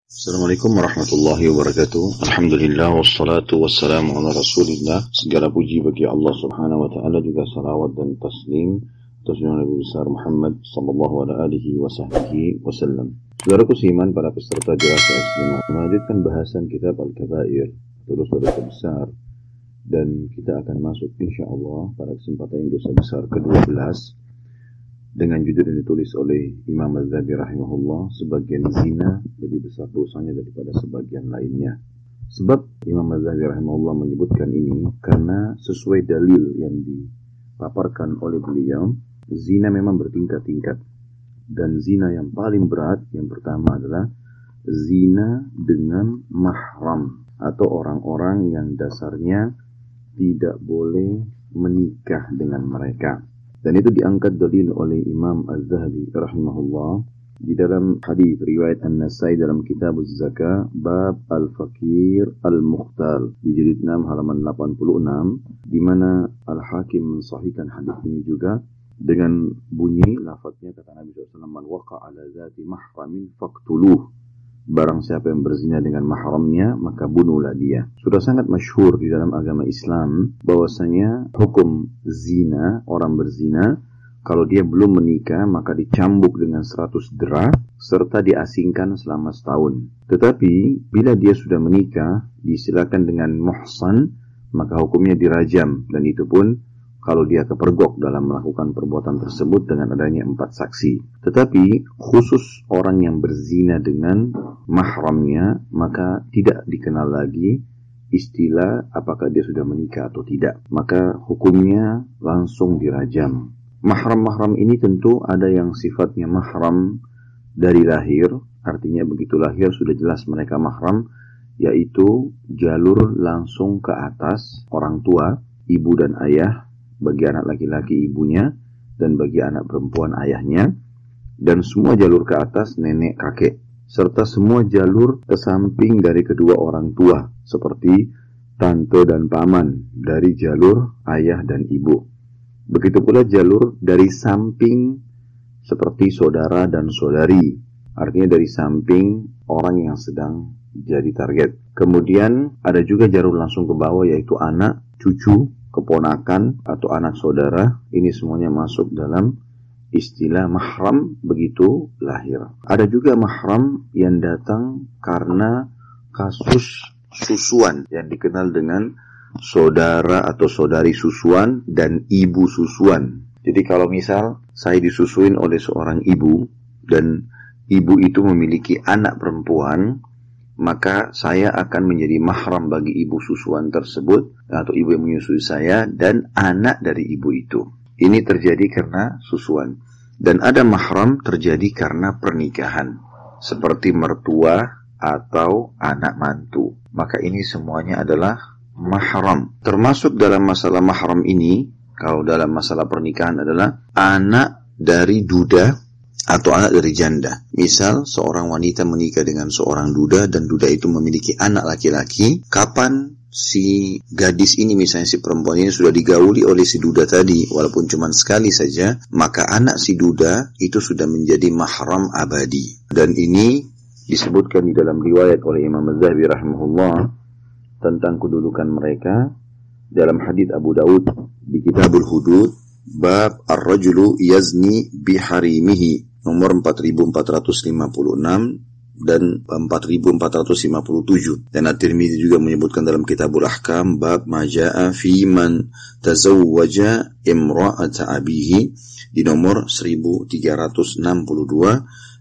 Assalamualaikum warahmatullahi wabarakatuh. Alhamdulillah wassalatu wassalamu ala rasulillah. Segala puji bagi Allah subhanahu wa ta'ala, juga salawat dan taslim atas Nabi besar Muhammad sallallahu alaihi wasallam. Saudaraku seiman, para peserta Jalsa Islam, melanjutkan bahasan kitab Al-Kabair, dosa-dosa besar, dan kita akan masuk insyaallah pada kesempatan yang dosa besar ke-12 dengan judul yang ditulis oleh Imam Az-Zahabi rahimahullah, sebagian zina lebih besar dosanya daripada sebagian lainnya. Sebab Imam Az-Zahabi rahimahullah menyebutkan ini karena sesuai dalil yang dipaparkan oleh beliau, zina memang bertingkat-tingkat. Dan zina yang paling berat, yang pertama adalah zina dengan mahram, atau orang-orang yang dasarnya tidak boleh menikah dengan mereka. Dan itu diangkat dalil oleh Imam Az-Zahabi rahimahullah di dalam hadis riwayat An-Nasai dalam kitab Az-Zakah bab Al-Fakir Al-Mukhtal di jilid 6 halaman 86, di mana Al-Hakim mensahihkan hadis ini juga dengan bunyi lafadznya, kata Nabi SAW, man waqa ala zati mahramin faqtuluh, barang siapa yang berzina dengan mahramnya maka bunuhlah dia. Sudah sangat masyhur di dalam agama Islam bahwasanya hukum zina, orang berzina kalau dia belum menikah maka dicambuk dengan 100 dera serta diasingkan selama setahun. Tetapi bila dia sudah menikah, disilakan dengan muhsan, maka hukumnya dirajam, dan itu pun kalau dia kepergok dalam melakukan perbuatan tersebut dengan adanya 4 saksi. Tetapi khusus orang yang berzina dengan mahramnya, maka tidak dikenal lagi istilah apakah dia sudah menikah atau tidak. Maka hukumnya langsung dirajam. Mahram-mahram ini tentu ada yang sifatnya mahram dari lahir, artinya begitu lahir sudah jelas mereka mahram, yaitu jalur langsung ke atas orang tua, ibu dan ayah, bagi anak laki-laki ibunya, dan bagi anak perempuan ayahnya, dan semua jalur ke atas nenek kakek, serta semua jalur ke samping dari kedua orang tua, seperti tante dan paman dari jalur ayah dan ibu. Begitu pula jalur dari samping seperti saudara dan saudari, artinya dari samping orang yang sedang jadi target. Kemudian ada juga jalur langsung ke bawah, yaitu anak, cucu, keponakan atau anak saudara. Ini semuanya masuk dalam istilah mahram begitu lahir. Ada juga mahram yang datang karena kasus susuan yang dikenal dengan saudara atau saudari susuan dan ibu susuan. Jadi kalau misal saya disusuin oleh seorang ibu dan ibu itu memiliki anak perempuan, maka saya akan menjadi mahram bagi ibu susuan tersebut atau ibu yang menyusui saya dan anak dari ibu itu. Ini terjadi karena susuan. Dan ada mahram terjadi karena pernikahan, seperti mertua atau anak mantu. Maka ini semuanya adalah mahram. Termasuk dalam masalah mahram ini, kalau dalam masalah pernikahan adalah anak dari duda atau anak dari janda. Misal seorang wanita menikah dengan seorang duda dan duda itu memiliki anak laki-laki, kapan si gadis ini, misalnya si perempuan ini sudah digauli oleh si duda tadi, walaupun cuma sekali saja, maka anak si duda itu sudah menjadi mahram abadi. Dan ini disebutkan di dalam riwayat oleh Imam Az-Zahabi rahimahullah tentang kedudukan mereka dalam hadits Abu Daud di Kitabul Hudud bab ar-rajulu yazni biharimihi nomor 4456 dan 4457. Dan At-Tirmidzi juga menyebutkan dalam Kitabul Ahkam bab majaa fi man tazawwaja imra'ata abihi di nomor 1362,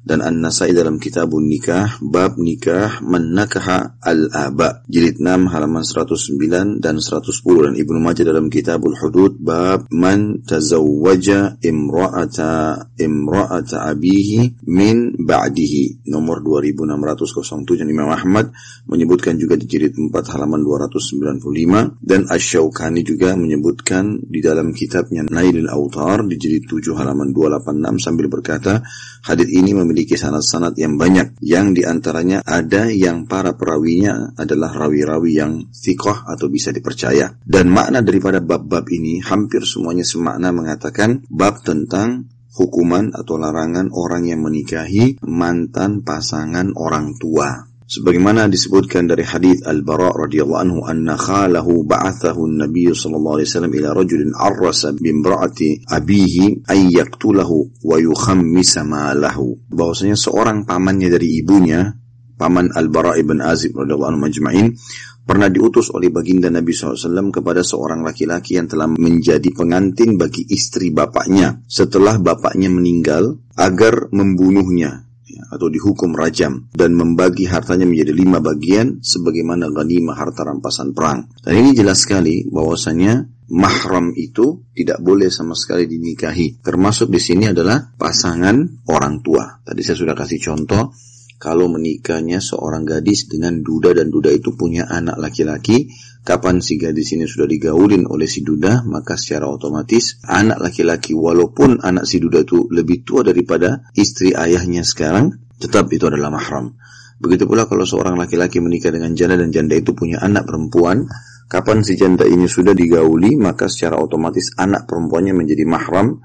dan An-Nasai dalam Kitabun Nikah bab nikah man nakaha al-aba jilid 6 halaman 109 dan 110, dan Ibnu Majah dalam Kitabul Hudud bab man tazawwaja imra'ata abihi min ba'dihi nomor 2607, dan Imam Ahmad menyebutkan juga di jilid 4 halaman 295, dan Asy-Syaukani juga menyebutkan di dalam kitabnya Nailul Autar di jilid 7 halaman 286 sambil berkata, hadits ini memiliki sanad-sanad yang banyak, yang diantaranya ada yang para perawinya adalah rawi-rawi yang thiqah atau bisa dipercaya. Dan makna daripada bab-bab ini hampir semuanya semakna mengatakan bab tentang hukuman atau larangan orang yang menikahi mantan pasangan orang tua. Sebagaimana disebutkan dari hadits Al-Bara radhiyallahu anhu, anna khalahu ba'athahu an-nabiy sallallahu alaihi wasallam ila rajulin arrasa bimra'ati abihi ay yaqtulahu wa yukhammisa malahu. Bahwasanya seorang pamannya dari ibunya, paman Al-Bara ibn Azib radhiyallahu anhu majma'in, pernah diutus oleh baginda Nabi SAW kepada seorang laki-laki yang telah menjadi pengantin bagi istri bapaknya setelah bapaknya meninggal, agar membunuhnya atau dihukum rajam dan membagi hartanya menjadi 5 bagian sebagaimana ghanimah harta rampasan perang. Dan ini jelas sekali bahwasanya mahram itu tidak boleh sama sekali dinikahi. Termasuk di sini adalah pasangan orang tua. Tadi saya sudah kasih contoh, kalau menikahnya seorang gadis dengan duda dan duda itu punya anak laki-laki, kapan si gadis ini sudah digaulin oleh si duda, maka secara otomatis anak laki-laki, walaupun anak si duda itu lebih tua daripada istri ayahnya sekarang, tetap itu adalah mahram. Begitu pula kalau seorang laki-laki menikah dengan janda dan janda itu punya anak perempuan, kapan si janda ini sudah digauli, maka secara otomatis anak perempuannya menjadi mahram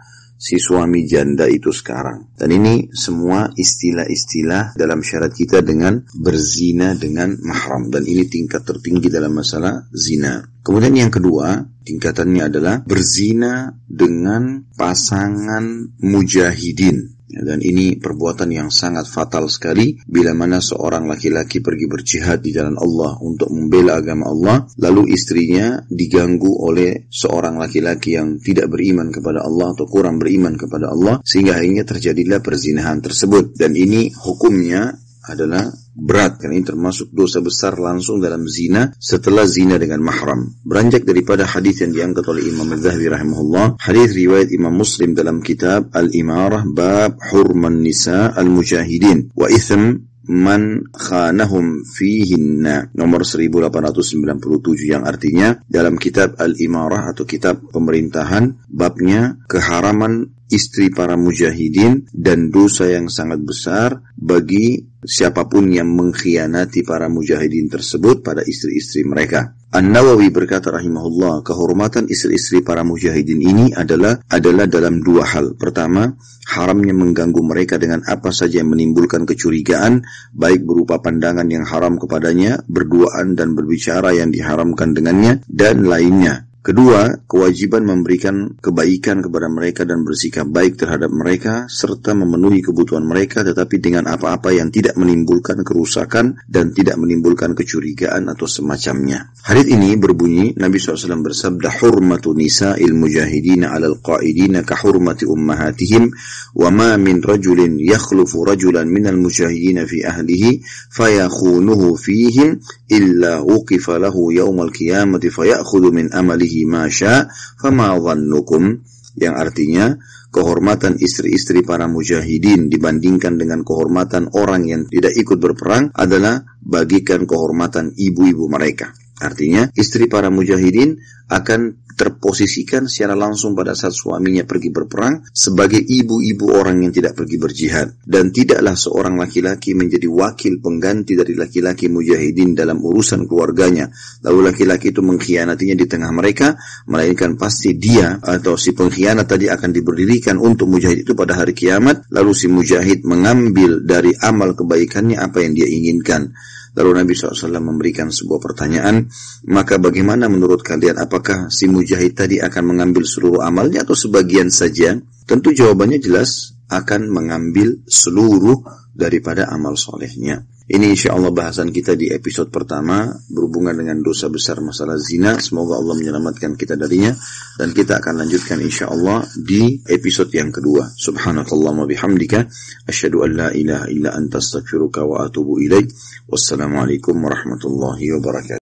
si suami janda itu sekarang. Dan ini semua istilah-istilah dalam syariat kita dengan berzina dengan mahram. Dan ini tingkat tertinggi dalam masalah zina. Kemudian yang kedua, tingkatannya adalah berzina dengan pasangan mujahidin. Dan ini perbuatan yang sangat fatal sekali bila mana seorang laki-laki pergi berjihad di jalan Allah untuk membela agama Allah, lalu istrinya diganggu oleh seorang laki-laki yang tidak beriman kepada Allah atau kurang beriman kepada Allah, sehingga akhirnya terjadilah perzinahan tersebut. Dan ini hukumnya adalah berat, karena ini termasuk dosa besar langsung dalam zina setelah zina dengan mahram. Beranjak daripada hadis yang diangkat oleh Imam Al-Zahabi rahimahullah, hadis riwayat Imam Muslim dalam kitab Al-Imarah bab hurman nisa al-mujahidin wa ithm man khanahum fihinna, nomor 1897, yang artinya dalam kitab Al-Imarah atau kitab pemerintahan, babnya keharaman istri para mujahidin dan dosa yang sangat besar bagi siapapun yang mengkhianati para mujahidin tersebut pada istri-istri mereka. An-Nawawi berkata rahimahullah, kehormatan istri-istri para mujahidin ini adalah dalam 2 hal. Pertama, haramnya mengganggu mereka dengan apa saja yang menimbulkan kecurigaan, baik berupa pandangan yang haram kepadanya, berduaan dan berbicara yang diharamkan dengannya, dan lainnya. Kedua, kewajiban memberikan kebaikan kepada mereka dan bersikap baik terhadap mereka, serta memenuhi kebutuhan mereka, tetapi dengan apa-apa yang tidak menimbulkan kerusakan dan tidak menimbulkan kecurigaan atau semacamnya. Hadits ini berbunyi, Nabi SAW bersabda, hurmatu nisa'il mujahidina alal qa'idina ka hurmati ummahatihim, wa ma min rajulin yakhlufu rajulan minal mujahidina fi ahlihi, fayakhunuhu fihim, illa uqifa lahu yawmal qiyamati fayakhudhu min amalihi ma sya' fama dhannukum, yang artinya kehormatan istri-istri para mujahidin dibandingkan dengan kehormatan orang yang tidak ikut berperang adalah bagikan kehormatan ibu-ibu mereka. Artinya istri para mujahidin akan terposisikan secara langsung pada saat suaminya pergi berperang sebagai ibu-ibu orang yang tidak pergi berjihad, dan tidaklah seorang laki-laki menjadi wakil pengganti dari laki-laki mujahidin dalam urusan keluarganya, lalu laki-laki itu mengkhianatinya di tengah mereka, melainkan pasti dia atau si pengkhianat tadi akan diberdirikan untuk mujahid itu pada hari kiamat, lalu si mujahid mengambil dari amal kebaikannya apa yang dia inginkan. Lalu Nabi SAW memberikan sebuah pertanyaan, maka bagaimana menurut kalian, apakah si mujahid tadi akan mengambil seluruh amalnya atau sebagian saja? Tentu jawabannya jelas akan mengambil seluruh daripada amal solehnya. Ini insyaAllah bahasan kita di episode pertama berhubungan dengan dosa besar masalah zina. Semoga Allah menyelamatkan kita darinya, dan kita akan lanjutkan insyaAllah di episode yang kedua. Subhanakallahumma bihamdika asyhadu an la ilaha illa anta astaghfiruka wa atubu ilaik. Wassalamualaikum warahmatullahi wabarakatuh.